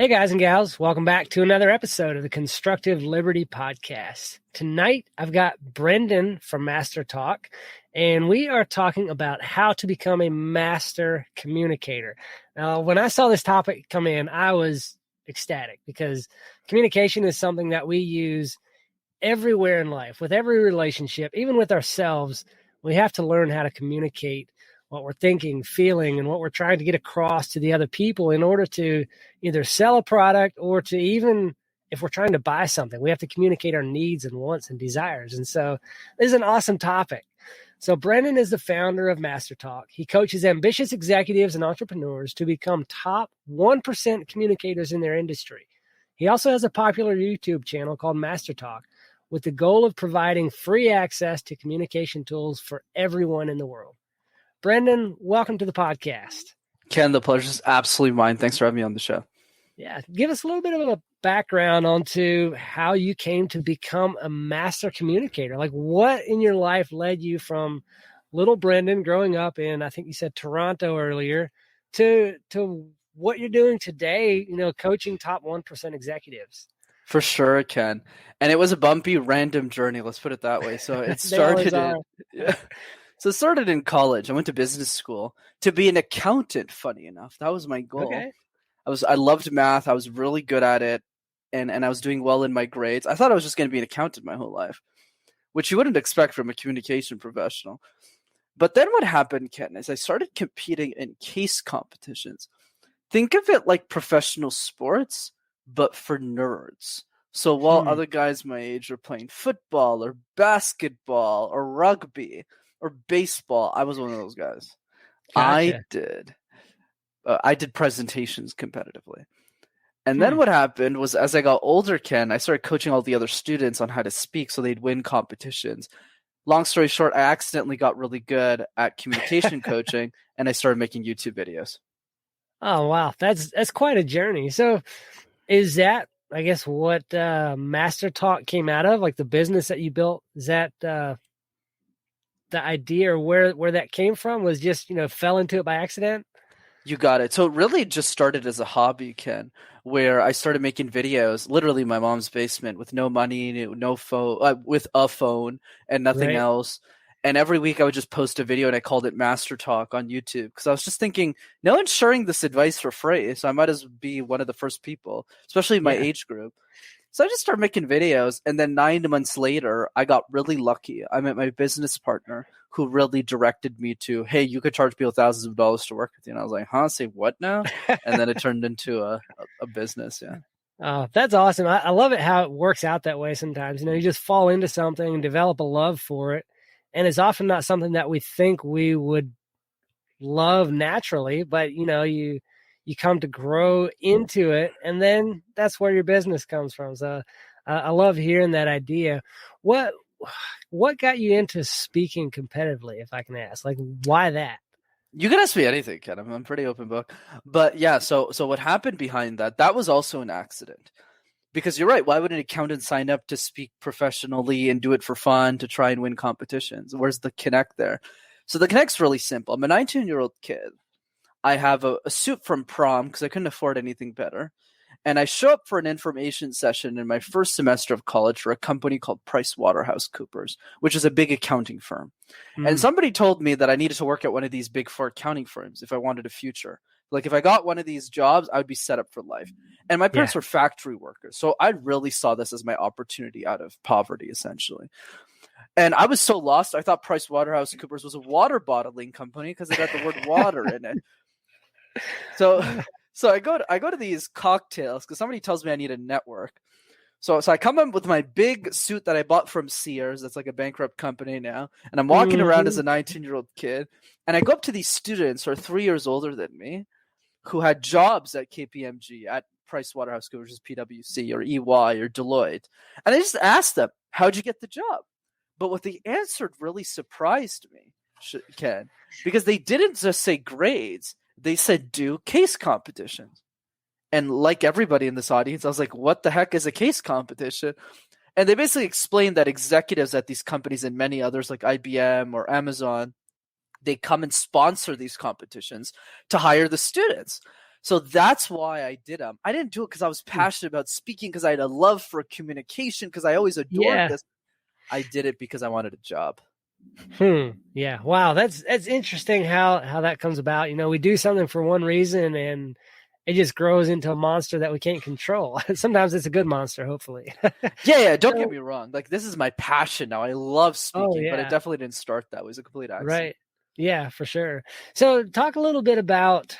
Hey guys and gals, welcome back to another episode of the Constructive Liberty Podcast. Tonight, I've got Brenden from MasterTalk, and we are talking about how to become a master communicator. Now, when I saw this topic come in, I was ecstatic because communication is something that we use everywhere in life, with every relationship, even with ourselves. We have to learn how to communicate what we're thinking, feeling, and what we're trying to get across to the other people in order to either sell a product or to even, if we're trying to buy something, we have to communicate our needs and wants and desires. And so this is an awesome topic. So Brenden is the founder of MasterTalk. He coaches ambitious executives and entrepreneurs to become top 1% communicators in their industry. He also has a popular YouTube channel called MasterTalk with the goal of providing free access to communication tools for everyone in the world. Brenden, welcome to the podcast. Ken, the pleasure is absolutely mine. Thanks for having me on the show. Yeah, give us a little bit of a background onto how you came to become a master communicator. Like, what in your life led you from little Brenden growing up in, I think you said Toronto earlier, to what you're doing today, coaching top 1% executives? For sure, Ken. And it was a bumpy, random journey. Let's put it that way. So it started So it started in college. I went to business school to be an accountant, funny enough. That was my goal. Okay. I loved math. I was really good at it. And I was doing well in my grades. I thought I was just going to be an accountant my whole life, which you wouldn't expect from a communication professional. But then what happened, Ken, is I started competing in case competitions. Think of it like professional sports, but for nerds. So while other guys my age were playing football or basketball or rugby or baseball, I was one of those guys. Gotcha. I did presentations competitively. And then what happened was, as I got older, Ken, I started coaching all the other students on how to speak so they'd win competitions. Long story short, I accidentally got really good at communication coaching, and I started making YouTube videos. Oh, wow. That's quite a journey. So is that, I guess, what MasterTalk came out of? Like the business that you built? Is that the idea, or where that came from, was just, fell into it by accident? You got it. So it really just started as a hobby, Ken, where I started making videos, literally in my mom's basement with no money, no phone, with a phone and nothing else. And every week I would just post a video, and I called it Master Talk on YouTube because I was just thinking, no one's sharing this advice for free, so I might as well be one of the first people, especially my age group. So I just started making videos, and then 9 months later, I got really lucky. I met my business partner who really directed me to, hey, you could charge people thousands of dollars to work with you. And I was like, huh? Say what now? And then it turned into a business, yeah. Oh, that's awesome. I love it how it works out that way sometimes. You just fall into something and develop a love for it. And it's often not something that we think we would love naturally, but, you come to grow into it, and then that's where your business comes from. So I love hearing that idea. What got you into speaking competitively, if I can ask? Like, why that? You can ask me anything, Ken. I'm a pretty open book. But yeah, so what happened behind that was also an accident. Because you're right, why would an accountant sign up to speak professionally and do it for fun to try and win competitions? Where's the connect there? So the connect's really simple. I'm a 19-year-old kid. I have a suit from prom because I couldn't afford anything better. And I show up for an information session in my first semester of college for a company called PricewaterhouseCoopers, which is a big accounting firm. And somebody told me that I needed to work at one of these big four accounting firms if I wanted a future. Like if I got one of these jobs, I would be set up for life. And my parents were factory workers. So I really saw this as my opportunity out of poverty, essentially. And I was so lost. I thought PricewaterhouseCoopers was a water bottling company because it had the word water in it. So I go to these cocktails because somebody tells me I need a network. So I come in with my big suit that I bought from Sears. That's like a bankrupt company now. And I'm walking around as a 19-year-old kid. And I go up to these students who are 3 years older than me who had jobs at KPMG, at PricewaterhouseCoopers, which is PwC or EY or Deloitte. And I just asked them, how'd you get the job? But what they answered really surprised me, Ken, because they didn't just say grades. They said do case competitions. And like everybody in this audience, I was like, what the heck is a case competition? And they basically explained that executives at these companies and many others like IBM or Amazon, they come and sponsor these competitions to hire the students. So that's why I did them. I didn't do it because I was passionate about speaking, because I had a love for communication, because I always adored this. I did it because I wanted a job. Yeah. Wow. That's interesting how that comes about. You know, we do something for one reason and it just grows into a monster that we can't control. Sometimes it's a good monster, hopefully. Yeah. Don't get me wrong. Like, this is my passion now. I love speaking, but it definitely didn't start that way. It was a complete accident. Right. Yeah, for sure. So talk a little bit about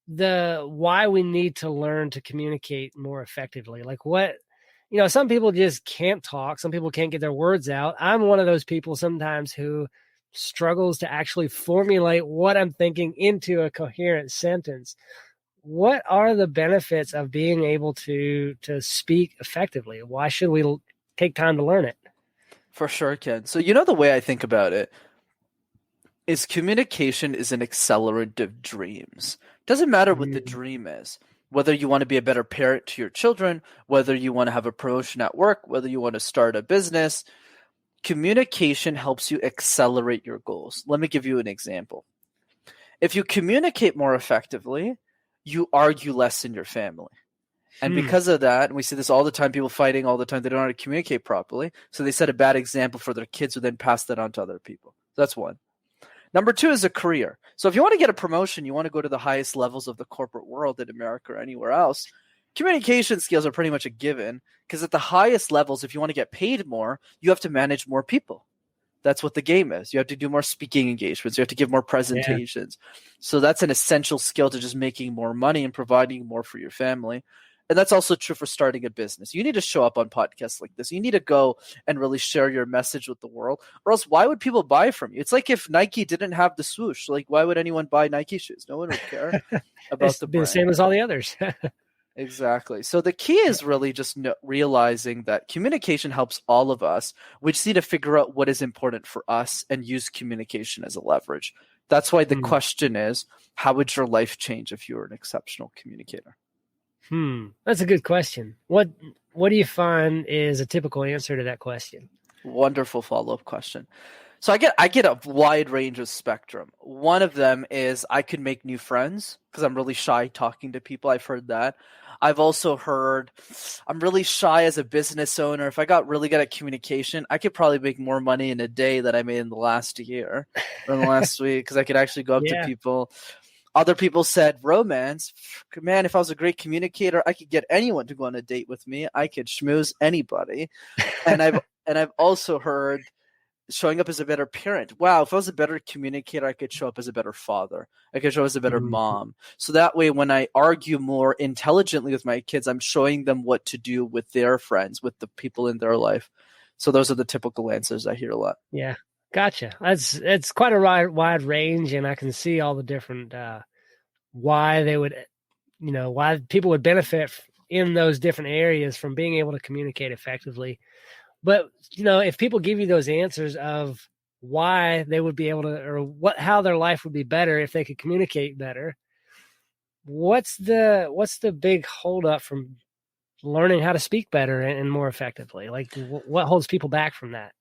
why we need to learn to communicate more effectively. Like what, some people just can't talk. Some people can't get their words out. I'm one of those people sometimes who struggles to actually formulate what I'm thinking into a coherent sentence. What are the benefits of being able to speak effectively? Why should we take time to learn it? For sure, Ken. So, the way I think about it is communication is an accelerant of dreams. Doesn't matter what the dream is. Whether you want to be a better parent to your children, whether you want to have a promotion at work, whether you want to start a business, communication helps you accelerate your goals. Let me give you an example. If you communicate more effectively, you argue less in your family. And because of that, and we see this all the time, people fighting all the time, they don't know how to communicate properly. So they set a bad example for their kids who then pass that on to other people. That's one. Number two is a career. So if you want to get a promotion, you want to go to the highest levels of the corporate world in America or anywhere else, communication skills are pretty much a given, because at the highest levels, if you want to get paid more, you have to manage more people. That's what the game is. You have to do more speaking engagements. You have to give more presentations. Yeah. So that's an essential skill to just making more money and providing more for your family. And that's also true for starting a business. You need to show up on podcasts like this. You need to go and really share your message with the world, or else why would people buy from you? It's like if Nike didn't have the swoosh. Like, why would anyone buy Nike shoes? No one would care about the brand. The same as all the others. Exactly. So the key is really just realizing that communication helps all of us. We just need to figure out what is important for us and use communication as a leverage. That's why the question is, how would your life change if you were an exceptional communicator? That's a good question. What do you find is a typical answer to that question? Wonderful follow-up question. So I get a wide range of spectrum. One of them is I could make new friends because I'm really shy talking to people. I've heard that. I've also heard I'm really shy as a business owner. If I got really good at communication, I could probably make more money in a day than I made in the last year or in the last week, because I could actually go up to people. Other people said romance. Man, if I was a great communicator, I could get anyone to go on a date with me. I could schmooze anybody. And I've also heard showing up as a better parent. Wow, if I was a better communicator, I could show up as a better father. I could show up as a better mom. So that way, when I argue more intelligently with my kids, I'm showing them what to do with their friends, with the people in their life. So those are the typical answers I hear a lot. Yeah. Gotcha. It's quite a wide range, and I can see all the different why they would, why people would benefit in those different areas from being able to communicate effectively. But if people give you those answers of why they would be able to, or how their life would be better if they could communicate better, what's the big holdup from learning how to speak better and more effectively? Like, what holds people back from that?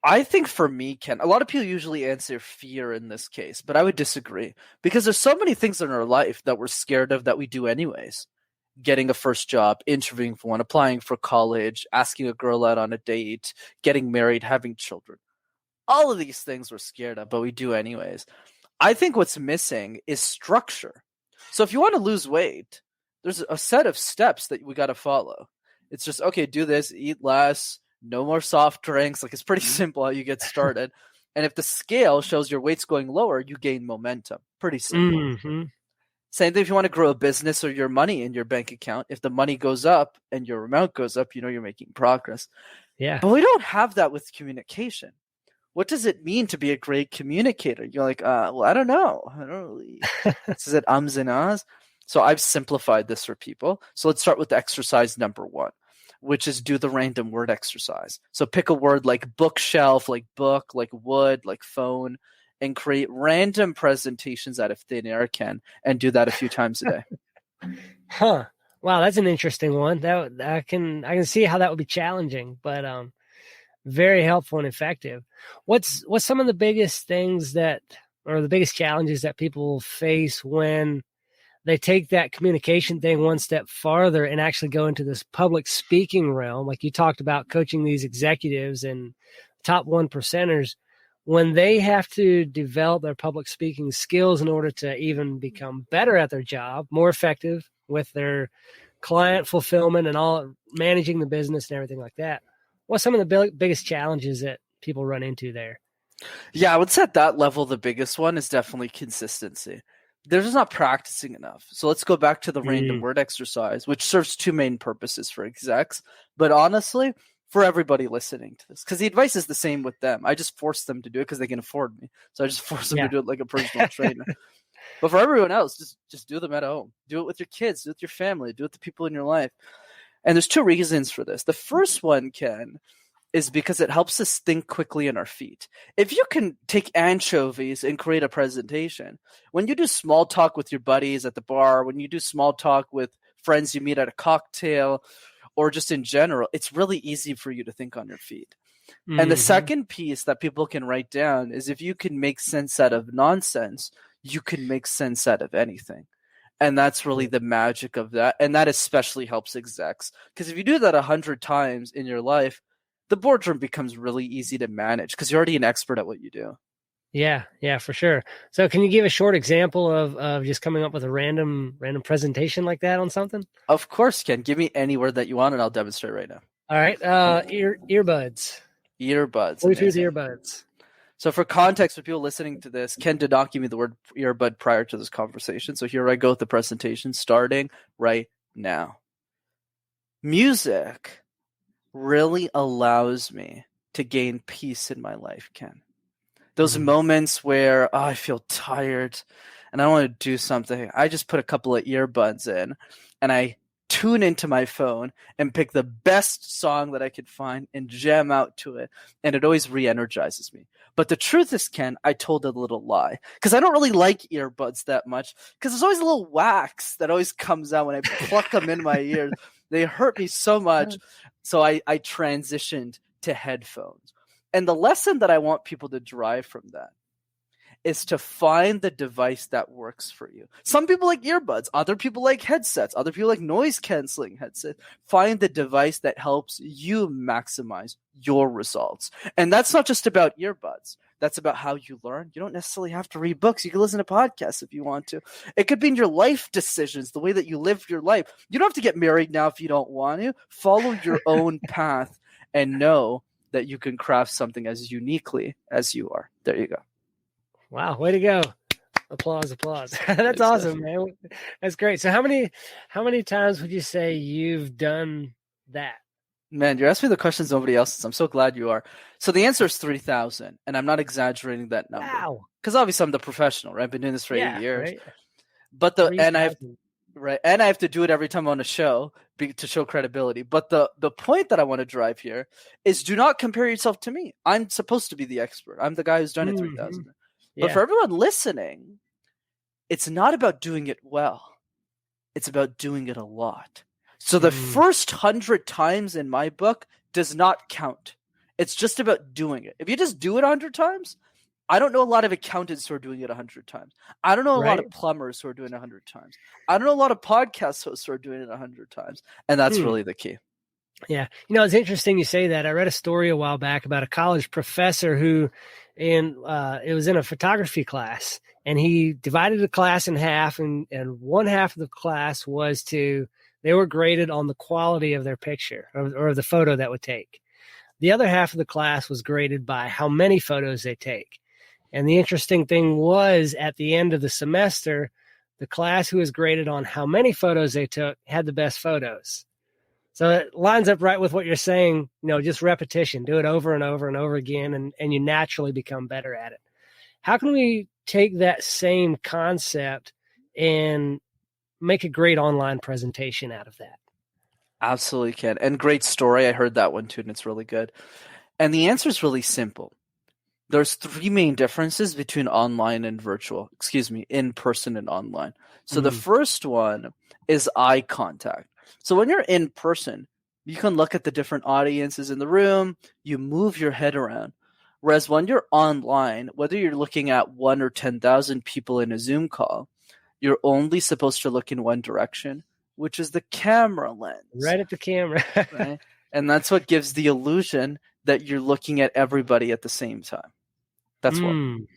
I think for me, Ken, a lot of people usually answer fear in this case, but I would disagree, because there's so many things in our life that we're scared of that we do anyways. Getting a first job, interviewing for one, applying for college, asking a girl out on a date, getting married, having children. All of these things we're scared of, but we do anyways. I think what's missing is structure. So if you want to lose weight, there's a set of steps that we got to follow. It's just, okay, do this, eat less, no more soft drinks. Like, it's pretty simple how you get started. And if the scale shows your weight's going lower, you gain momentum. Pretty simple. Same thing if you want to grow a business or your money in your bank account. If the money goes up and your amount goes up, you're making progress. Yeah. But we don't have that with communication. What does it mean to be a great communicator? You're like, well, I don't know. I don't really. Is it ums and ahs? So I've simplified this for people. So let's start with exercise number 1, which is do the random word exercise. So pick a word like bookshelf, like book, like wood, like phone, and create random presentations out of thin air, Ken, and do that a few times a day. Wow, that's an interesting one. That I can see how that would be challenging, but very helpful and effective. What's some of the biggest things or the biggest challenges that people face when they take that communication thing one step farther and actually go into this public speaking realm. Like you talked about coaching these executives and top 1%ers, when they have to develop their public speaking skills in order to even become better at their job, more effective with their client fulfillment and all, managing the business and everything like that. What's some of the biggest challenges that people run into there? Yeah, I would say at that level, the biggest one is definitely consistency. They're just not practicing enough. So let's go back to the random word exercise, which serves two main purposes for execs, but honestly, for everybody listening to this, because the advice is the same with them. I just force them to do it because they can afford me. So I just force them to do it like a personal trainer. But for everyone else, just do them at home. Do it with your kids, do it with your family, do it with the people in your life. And there's two reasons for this. The first one, Ken, is because it helps us think quickly on our feet. If you can take anchovies and create a presentation, when you do small talk with your buddies at the bar, when you do small talk with friends you meet at a cocktail, or just in general, it's really easy for you to think on your feet. And the second piece that people can write down is if you can make sense out of nonsense, you can make sense out of anything. And that's really the magic of that. And that especially helps execs. Because if you do that 100 times in your life, the boardroom becomes really easy to manage because you're already an expert at what you do. Yeah, for sure. So can you give a short example of just coming up with a random presentation like that on something? Of course, Ken. Give me any word that you want and I'll demonstrate right now. All right. Earbuds. Earbuds. Bluetooth earbuds. So for context, for people listening to this, Ken did not give me the word earbud prior to this conversation. So here I go with the presentation starting right now. Music really allows me to gain peace in my life, Ken. Those moments where I feel tired and I want to do something, I just put a couple of earbuds in and I tune into my phone and pick the best song that I could find and jam out to it. And it always re-energizes me. But the truth is, Ken, I told a little lie because I don't really like earbuds that much because there's always a little wax that always comes out when I pluck them in my ears. They hurt me so much. So I transitioned to headphones. And the lesson that I want people to derive from that is to find the device that works for you. Some people like earbuds. Other people like headsets. Other people like noise-canceling headsets. Find the device that helps you maximize your results. And that's not just about earbuds. That's about how you learn. You don't necessarily have to read books. You can listen to podcasts if you want to. It could be in your life decisions, the way that you live your life. You don't have to get married now if you don't want to. Follow your own path and know that you can craft something as uniquely as you are. There you go. Wow, way to go. Applause. That's awesome, man. That's great. So how many times would you say you've done that? Man, you're asking me the questions nobody else is. I'm so glad you are. So the answer is 3,000, and I'm not exaggerating that number. Wow. Because obviously I'm the professional, right? I've been doing this for 8 years. Right? But I have to do it every time I'm on a show to show credibility. But the point that I want to drive here is do not compare yourself to me. I'm supposed to be the expert. I'm the guy who's done it 3,000. But for everyone listening, it's not about doing it well. It's about doing it a lot. So the first 100 times in my book does not count. It's just about doing it. If you just do it 100 times, I don't know a lot of accountants who are doing it 100 times. I don't know a lot of plumbers who are doing it 100 times. I don't know a lot of podcast hosts who are doing it 100 times. And that's really the key. Yeah. It's interesting you say that. I read a story a while back about a college professor who, it was in a photography class, and he divided the class in half, and one half of the class was they were graded on the quality of their picture or the photo that would take. The other half of the class was graded by how many photos they take. And the interesting thing was at the end of the semester, the class who was graded on how many photos they took had the best photos. So it lines up right with what you're saying, just repetition, do it over and over and over again, and you naturally become better at it. How can we take that same concept and make a great online presentation out of that? Absolutely can. And great story. I heard that one too, and it's really good. And the answer is really simple. There's three main differences between online and virtual, in person and online. So the first one is eye contact. So when you're in person, you can look at the different audiences in the room, you move your head around. Whereas when you're online, whether you're looking at 1 or 10,000 people in a Zoom call, you're only supposed to look in one direction, which is the camera lens. Right at the camera. Right? And that's what gives the illusion that you're looking at everybody at the same time. That's one.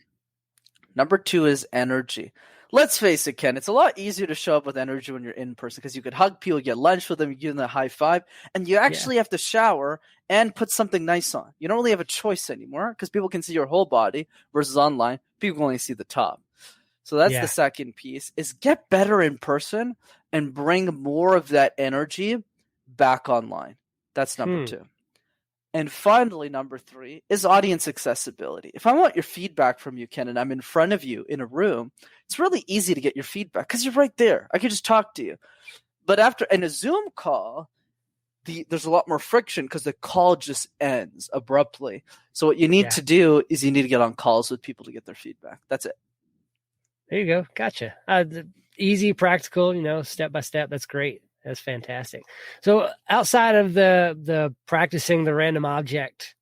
Number 2 is energy. Let's face it, Ken, it's a lot easier to show up with energy when you're in person because you could hug people, get lunch with them, you give them a high five, and you actually have to shower and put something nice on. You don't really have a choice anymore because people can see your whole body versus online. People only see the top. So that's the second piece, is get better in person and bring more of that energy back online. That's number 2. And finally, number 3 is audience accessibility. If I want your feedback from you, Ken, and I'm in front of you in a room, it's really easy to get your feedback because you're right there. I can just talk to you. But in a Zoom call, there's a lot more friction because the call just ends abruptly. So what you need to do is you need to get on calls with people to get their feedback. That's it. There you go. Gotcha. Easy, practical, step by step. That's great. That's fantastic. So outside of the practicing the random object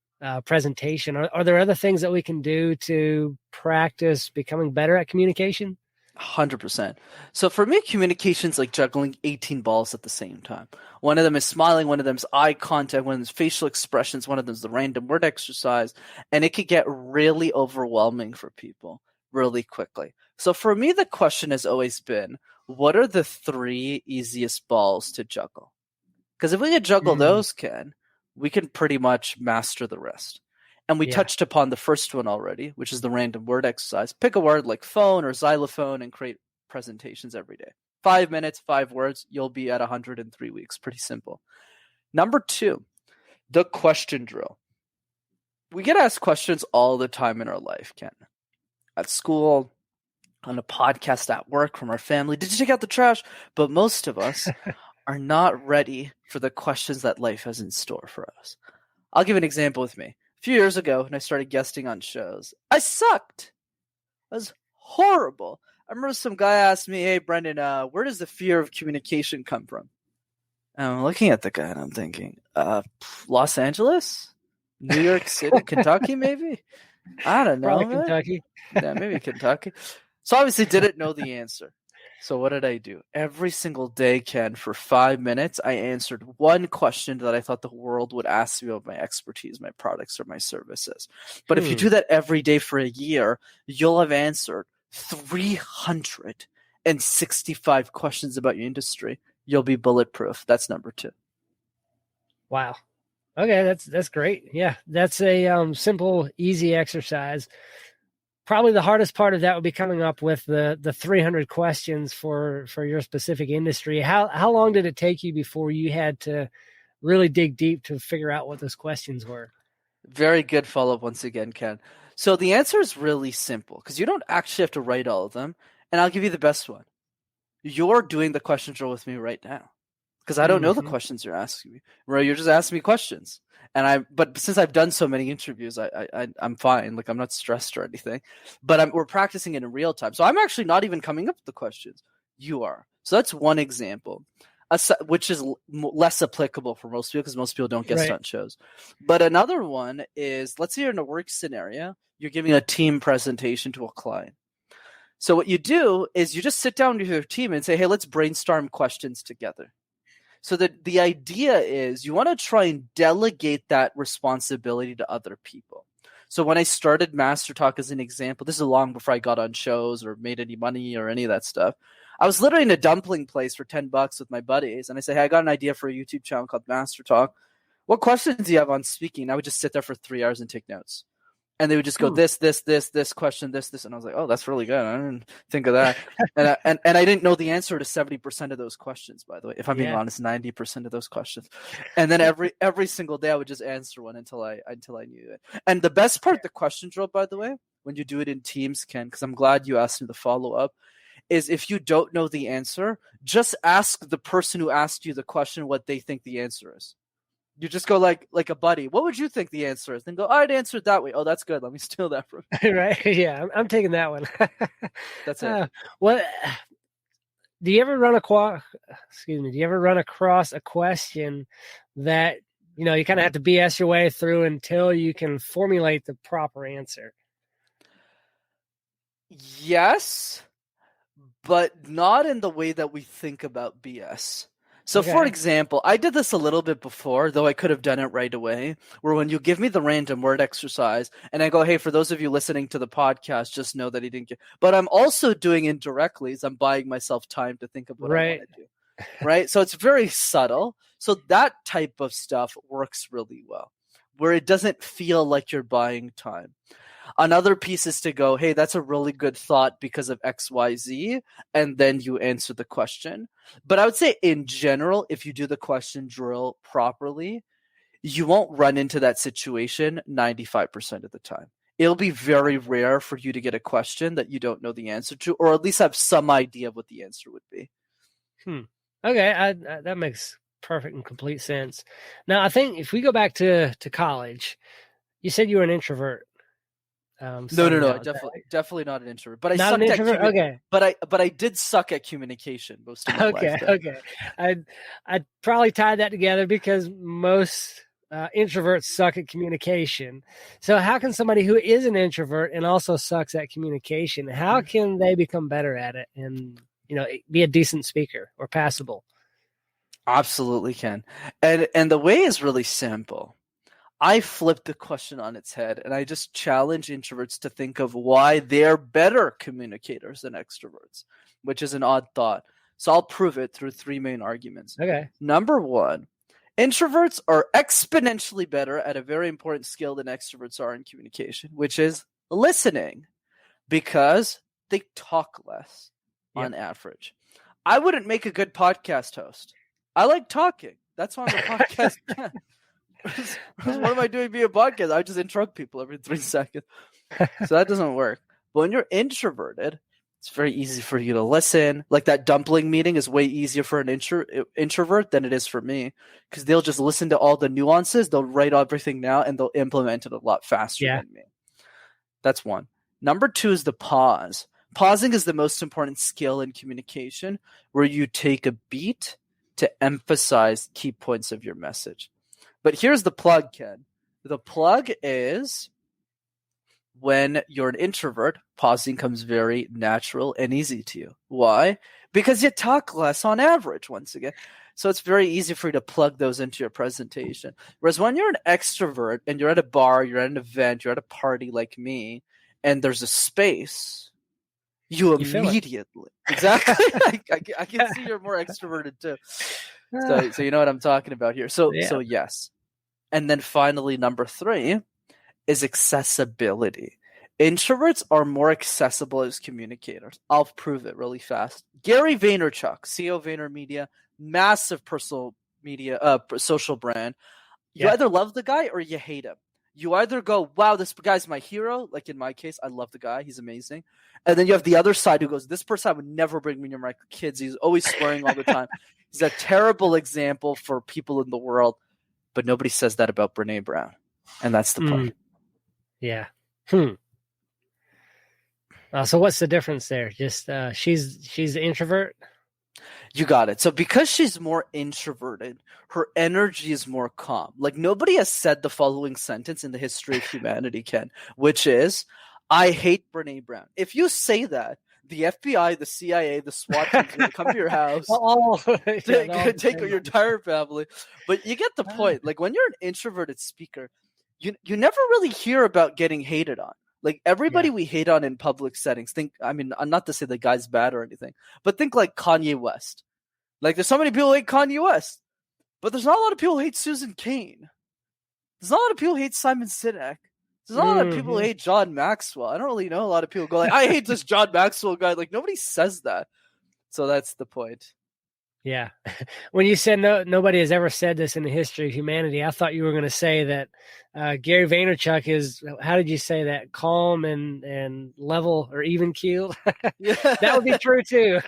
presentation, are there other things that we can do to practice becoming better at communication? 100%. So for me, communication's like juggling 18 balls at the same time. One of them is smiling, one of them is eye contact, one of them is facial expressions, one of them is the random word exercise, and it could get really overwhelming for people really quickly. So for me, the question has always been, what are the 3 easiest balls to juggle? Because if we could juggle those, Ken, we can pretty much master the rest. And we touched upon the first one already, which is the random word exercise. Pick a word like phone or xylophone and create presentations every day. 5 minutes, 5 words, you'll be at 100 in 3 weeks. Pretty simple. Number 2, the question drill. We get asked questions all the time in our life, Ken. At school, on a podcast, at work, from our family. Did you take out the trash? But most of us are not ready for the questions that life has in store for us. I'll give an example with me. A few years ago, when I started guesting on shows, I sucked. I was horrible. I remember some guy asked me, "Hey, Brenden, where does the fear of communication come from?" And I'm looking at the guy and I'm thinking, Los Angeles? New York City? Kentucky, maybe? I don't know. Probably Kentucky. Yeah, maybe Kentucky. So obviously didn't know the answer. So what did I do? Every single day, Ken, for 5 minutes, I answered one question that I thought the world would ask me about my expertise, my products, or my services. But if you do that every day for a year, you'll have answered 365 questions about your industry. You'll be bulletproof. That's number 2. Wow. Okay, that's great. Yeah, that's a simple, easy exercise. Probably the hardest part of that would be coming up with the 300 questions for your specific industry. How long did it take you before you had to really dig deep to figure out what those questions were? Very good follow-up once again, Ken. So the answer is really simple because you don't actually have to write all of them. And I'll give you the best one. You're doing the question drill with me right now because I don't know the questions you're asking me. Right? You're just asking me questions. But since I've done so many interviews, I'm fine. Like I'm not stressed or anything. But we're practicing it in real time. So I'm actually not even coming up with the questions. You are. So that's one example, which is less applicable for most people because most people don't get stunt shows. But another one is, let's say you're in a work scenario. You're giving a team presentation to a client. So what you do is you just sit down with your team and say, hey, let's brainstorm questions together. So the idea is you want to try and delegate that responsibility to other people. So when I started MasterTalk as an example, this is long before I got on shows or made any money or any of that stuff. I was literally in a dumpling place for $10 with my buddies. And I said, hey, I got an idea for a YouTube channel called MasterTalk. What questions do you have on speaking? I would just sit there for 3 hours and take notes. And they would just go this question, this. And I was like, oh, that's really good. I didn't think of that. and I didn't know the answer to 70% of those questions, by the way. If I'm being honest, 90% of those questions. And then every single day I would just answer one until I knew it. And the best part, the question drill, by the way, when you do it in teams, Ken, because I'm glad you asked me the follow-up, is if you don't know the answer, just ask the person who asked you the question what they think the answer is. You just go like a buddy. What would you think the answer is? Then go, I'd answer it that way. Oh, that's good. Let me steal that from you. Right? Yeah, I'm taking that one. That's it. What do you ever run across? Do you ever run across a question that you kind of have to BS your way through until you can formulate the proper answer? Yes, but not in the way that we think about BS. So, Okay. for example, I did this a little bit before, though I could have done it right away, where when you give me the random word exercise and I go, hey, for those of you listening to the podcast, just know that he didn't get. But I'm also doing indirectly is I'm buying myself time to think of what I want to do. Right? So it's very subtle. So that type of stuff works really well, where it doesn't feel like you're buying time. Another piece is to go, hey, that's a really good thought because of XYZ, and then you answer the question. But I would say in general, if you do the question drill properly, you won't run into that situation 95% of the time. It'll be very rare for you to get a question that you don't know the answer to, or at least have some idea of what the answer would be. Okay, that makes perfect and complete sense. Now, I think if we go back to college, you said you were an introvert. No, definitely not an introvert. But I not sucked an introvert. Okay, but I did suck at communication most of my life. Okay. I'd probably tie that together because most introverts suck at communication. So how can somebody who is an introvert and also sucks at communication, how can they become better at it and be a decent speaker or passable? Absolutely can. And the way is really simple. I flipped the question on its head and I just challenge introverts to think of why they're better communicators than extroverts, which is an odd thought. So I'll prove it through three main arguments. Okay. Number one, introverts are exponentially better at a very important skill than extroverts are in communication, which is listening, because they talk less on average. I wouldn't make a good podcast host. I like talking. That's why I'm a podcast guy. What am I doing via podcast? I just interrupt people every 3 seconds. So that doesn't work. But when you're introverted, it's very easy for you to listen. Like that dumpling meeting is way easier for an introvert than it is for me, because they'll just listen to all the nuances. They'll write everything down and they'll implement it a lot faster than me. That's one. Number two is the pause. Pausing is the most important skill in communication, where you take a beat to emphasize key points of your message. But here's the plug, Ken. The plug is when you're an introvert, pausing comes very natural and easy to you. Why? Because you talk less on average, once again. So it's very easy for you to plug those into your presentation. Whereas when you're an extrovert and you're at a bar, you're at an event, you're at a party like me, and there's a space, you immediately. Exactly. I can see you're more extroverted too. So you know what I'm talking about here. So yes. And then finally, number three is accessibility. Introverts are more accessible as communicators. I'll prove it really fast. Gary Vaynerchuk, CEO of VaynerMedia, massive personal media, social brand. You either love the guy or you hate him. You either go, wow, this guy's my hero. Like in my case, I love the guy. He's amazing. And then you have the other side who goes, this person I would never bring near my kids. He's always swearing all the time. He's a terrible example for people in the world. But nobody says that about Brene Brown. And that's the point. Yeah. So what's the difference there? Just she's the introvert? You got it. So because she's more introverted, her energy is more calm. Like nobody has said the following sentence in the history of humanity, Ken, which is, I hate Brene Brown. If you say that, the FBI, the CIA, the SWAT team are going to come to your house, take your entire family. But you get the point. Like when you're an introverted speaker, you never really hear about getting hated on. Like everybody we hate on in public settings. I'm not to say the guy's bad or anything, but think like Kanye West. Like there's so many people who hate Kanye West, but there's not a lot of people who hate Susan Cain. There's not a lot of people who hate Simon Sinek. There's not a lot of people who hate John Maxwell. I don't really know a lot of people go like, I hate this John Maxwell guy. Like nobody says that. So that's the point. Yeah. When you said nobody has ever said this in the history of humanity, I thought you were going to say that Gary Vaynerchuk is, how did you say that? Calm and level or even keeled. That would be true too.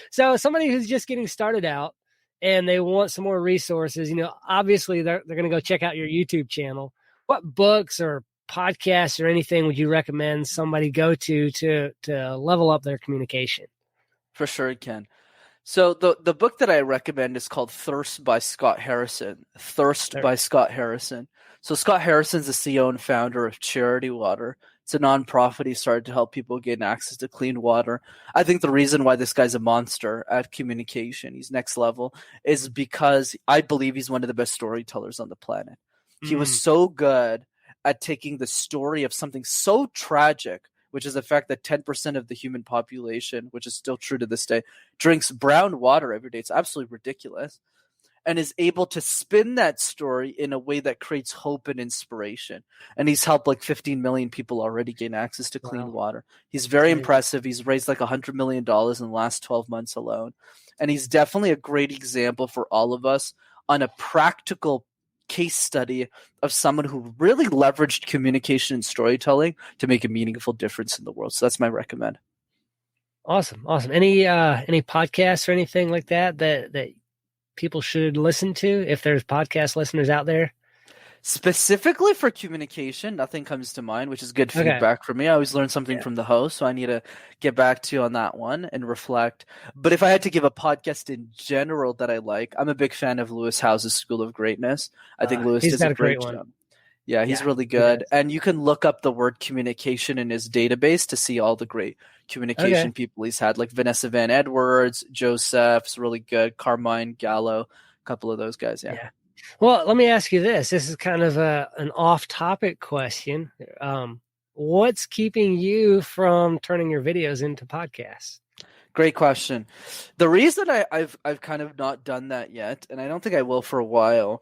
So somebody who's just getting started out and they want some more resources, obviously they're going to go check out your YouTube channel. What books or podcasts or anything would you recommend somebody go to level up their communication? For sure, you can. So the book that I recommend is called Thirst by Scott Harrison. By Scott Harrison. So Scott Harrison's the CEO and founder of Charity Water. It's a nonprofit. He started to help people gain access to clean water. I think the reason why this guy's a monster at communication, he's next level, is because I believe he's one of the best storytellers on the planet. He was so good at taking the story of something so tragic, which is the fact that 10% of the human population, which is still true to this day, drinks brown water every day. It's absolutely ridiculous. And is able to spin that story in a way that creates hope and inspiration. And he's helped like 15 million people already gain access to clean water. He's very impressive. He's raised like $100 million in the last 12 months alone. And he's definitely a great example for all of us on a practical case study of someone who really leveraged communication and storytelling to make a meaningful difference in the world. So that's my recommend. Awesome. Any podcasts or anything like that people should listen to if there's podcast listeners out there? Specifically for communication, nothing comes to mind, which is good feedback for me. I always learn something from the host, so I need to get back to you on that one and reflect. But if I had to give a podcast in general that I like, I'm a big fan of Lewis Howes' School of Greatness. I think Lewis does a great job. Yeah, he's really good. And you can look up the word communication in his database to see all the great communication people he's had, like Vanessa Van Edwards, Joseph's really good, Carmine Gallo, a couple of those guys. Yeah. Well, let me ask you this. This is kind of an off-topic question. What's keeping you from turning your videos into podcasts? Great question. The reason I've kind of not done that yet, and I don't think I will for a while,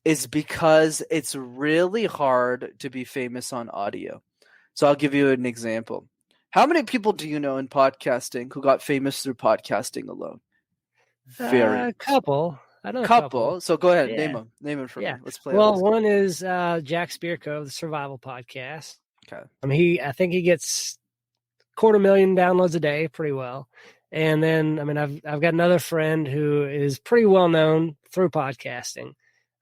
is because it's really hard to be famous on audio. So I'll give you an example. How many people do you know in podcasting who got famous through podcasting alone? A couple. I know a couple. So go ahead, name them. Name them for me. Let's play. Well, one is Jack Spirko of the Survival Podcast. Okay. I think he gets 250,000 downloads a day, pretty well. And then, I've got another friend who is pretty well known through podcasting,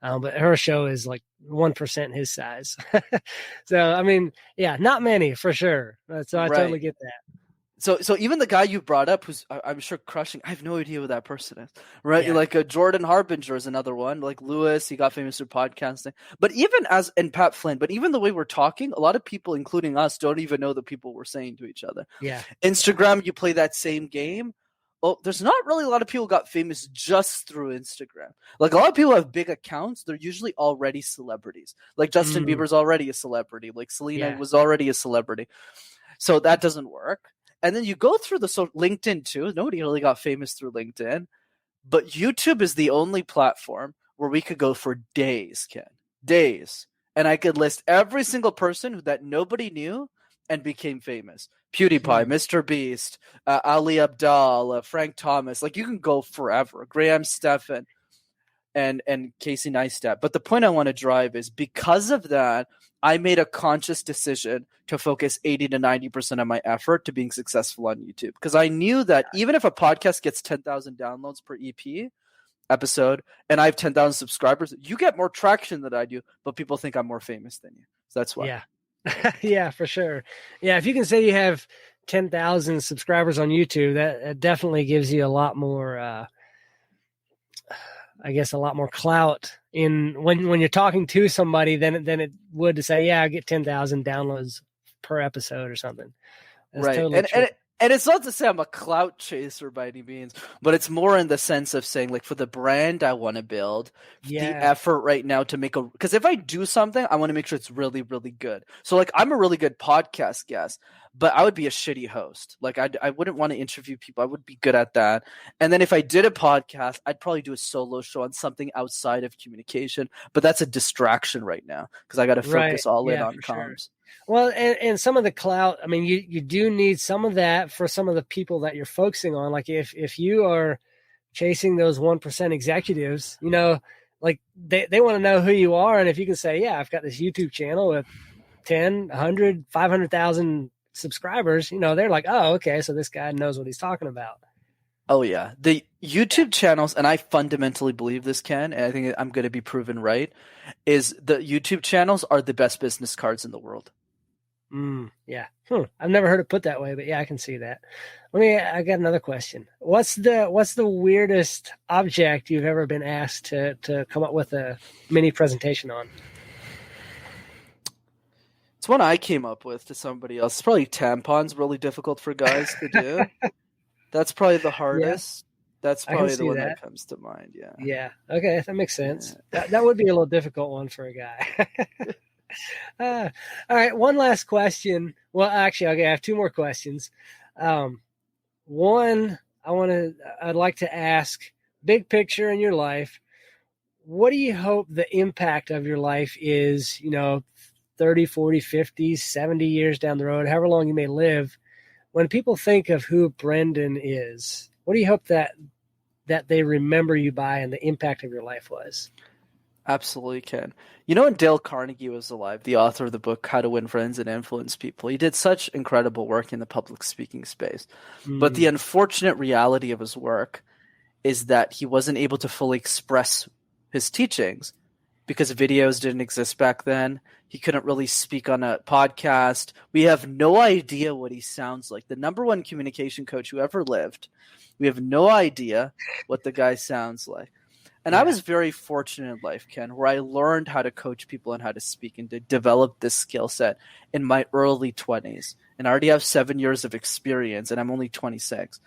but her show is like 1% his size. So, not many for sure. So I totally get that. So even the guy you brought up, who's I'm sure crushing, I have no idea who that person is, right? Yeah. Like Jordan Harbinger is another one. Like Lewis, he got famous through podcasting. But even and Pat Flynn, but even the way we're talking, a lot of people, including us, don't even know the people we're saying to each other. Yeah. Instagram, you play that same game. Oh, there's not really a lot of people who got famous just through Instagram. Like a lot of people have big accounts. They're usually already celebrities. Like Justin Bieber's already a celebrity. Like Selena was already a celebrity. So that doesn't work. And then you go through LinkedIn too. Nobody really got famous through LinkedIn. But YouTube is the only platform where we could go for days, Ken. Days. And I could list every single person that nobody knew and became famous. PewDiePie, Mr. Beast, Ali Abdaal, Frank Thomas. Like you can go forever. Graham Stephan and Casey Neistat. But the point I want to drive is because of that, I made a conscious decision to focus 80 to 90% of my effort to being successful on YouTube. Because I knew that even if a podcast gets 10,000 downloads per EP episode and I have 10,000 subscribers, you get more traction than I do, but people think I'm more famous than you. So that's why. Yeah. Yeah, for sure. Yeah, if you can say you have 10,000 subscribers on YouTube, that definitely gives you a lot more a lot more clout in when you're talking to somebody than it would to say, I get 10,000 downloads per episode or something. That's right. Totally and it's not to say I'm a clout chaser by any means, but it's more in the sense of saying, like, for the brand I want to build, the effort right now to make because if I do something, I want to make sure it's really, really good. So, like, I'm a really good podcast guest, but I would be a shitty host. Like, I wouldn't want to interview people. I would be good at that. And then if I did a podcast, I'd probably do a solo show on something outside of communication, but that's a distraction right now because I got to focus all in on comms. Sure. Well, and some of the clout, you do need some of that for some of the people that you're focusing on. Like if you are chasing those 1% executives, like they want to know who you are. And if you can say, I've got this YouTube channel with 10, 100, 500,000 subscribers, they're like, oh, okay, so this guy knows what he's talking about. Oh, yeah. The YouTube channels, and I fundamentally believe this, Ken, and I think I'm going to be proven right, is the YouTube channels are the best business cards in the world. Yeah. I've never heard it put that way, but I can see that. I got another question. What's the weirdest object you've ever been asked to come up with a mini presentation on? It's one I came up with to somebody else. It's probably tampons, really difficult for guys to do. That's probably the Yeah, hardest. That's I can probably the see one that that. comes to mind. Yeah. Yeah. Okay, that makes sense. Yeah. That would be a little difficult one for a guy. All right, one last question. Well, actually, okay, I have two more questions. One, I'd like to ask, big picture in your life, what do you hope the impact of your life is, 30, 40, 50, 70 years down the road, however long you may live, when people think of who Brenden is? What do you hope that they remember you by and the impact of your life was? Absolutely can. When Dale Carnegie was alive, the author of the book How to Win Friends and Influence People, he did such incredible work in the public speaking space. But the unfortunate reality of his work is that he wasn't able to fully express his teachings because videos didn't exist back then. He couldn't really speak on a podcast. We have no idea what he sounds like. The number one communication coach who ever lived, we have no idea what the guy sounds like. And I was very fortunate in life, Ken, where I learned how to coach people and how to speak and to develop this skill set in my early 20s. And I already have 7 years of experience, and I'm only 26.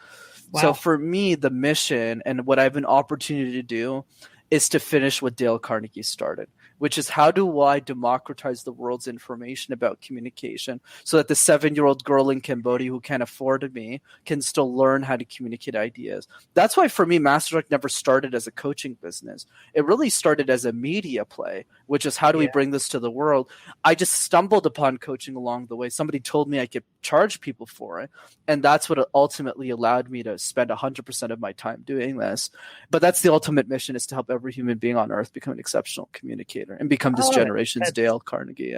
Wow. So for me, the mission and what I have an opportunity to do is to finish what Dale Carnegie started, which is how do I democratize the world's information about communication so that the 7-year-old girl in Cambodia who can't afford me can still learn how to communicate ideas. That's why for me, MasterTalk never started as a coaching business. It really started as a media play, which is how do we bring this to the world? I just stumbled upon coaching along the way. Somebody told me I could charge people for it. And that's what ultimately allowed me to spend 100% of my time doing this. But that's the ultimate mission, is to help every human being on earth become an exceptional communicator and become this generation's Dale Carnegie.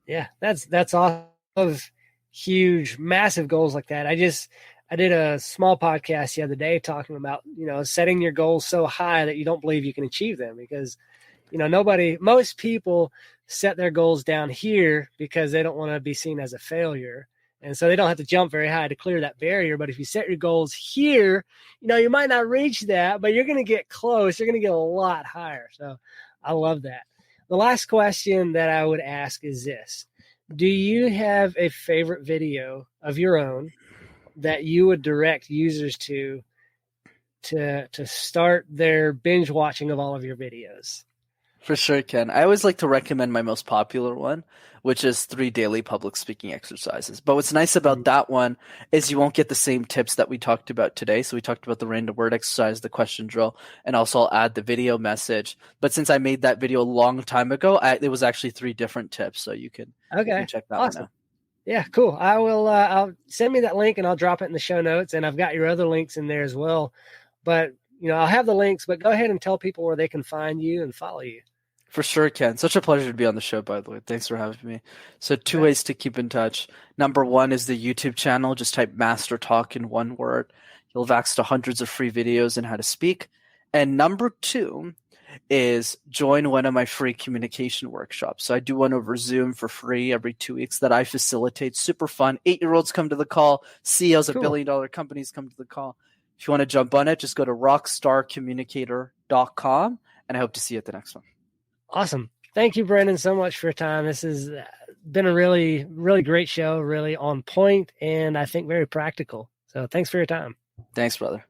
Yeah, that's awesome. Huge, massive goals like that. I did a small podcast the other day talking about, setting your goals so high that you don't believe you can achieve them, because, most people set their goals down here because they don't want to be seen as a failure. And so they don't have to jump very high to clear that barrier. But if you set your goals here, you might not reach that, but you're going to get close. You're going to get a lot higher. So I love that. The last question that I would ask is this. Do you have a favorite video of your own that you would direct users to start their binge watching of all of your videos? For sure, Ken. I always like to recommend my most popular one, which is 3 daily public speaking exercises. But what's nice about that one is you won't get the same tips that we talked about today. So we talked about the random word exercise, the question drill, and also I'll add the video message. But since I made that video a long time ago, it was actually 3 different tips. So you can check that one out. Yeah, cool. I will. I'll send me that link and I'll drop it in the show notes. And I've got your other links in there as well. But I'll have the links. But go ahead and tell people where they can find you and follow you. For sure, Ken. Such a pleasure to be on the show, by the way. Thanks for having me. So 2 ways to keep in touch. Number 1 is the YouTube channel. Just type MasterTalk in one word. You'll have access to hundreds of free videos on how to speak. And number 2 is join one of my free communication workshops. So I do one over Zoom for free every 2 weeks that I facilitate. Super fun. 8-year-olds come to the call. CEOs of billion-dollar companies come to the call. If you want to jump on it, just go to rockstarcommunicator.com, and I hope to see you at the next one. Awesome. Thank you, Brenden, so much for your time. This has been a really, really great show, really on point, and I think very practical. So thanks for your time. Thanks, brother.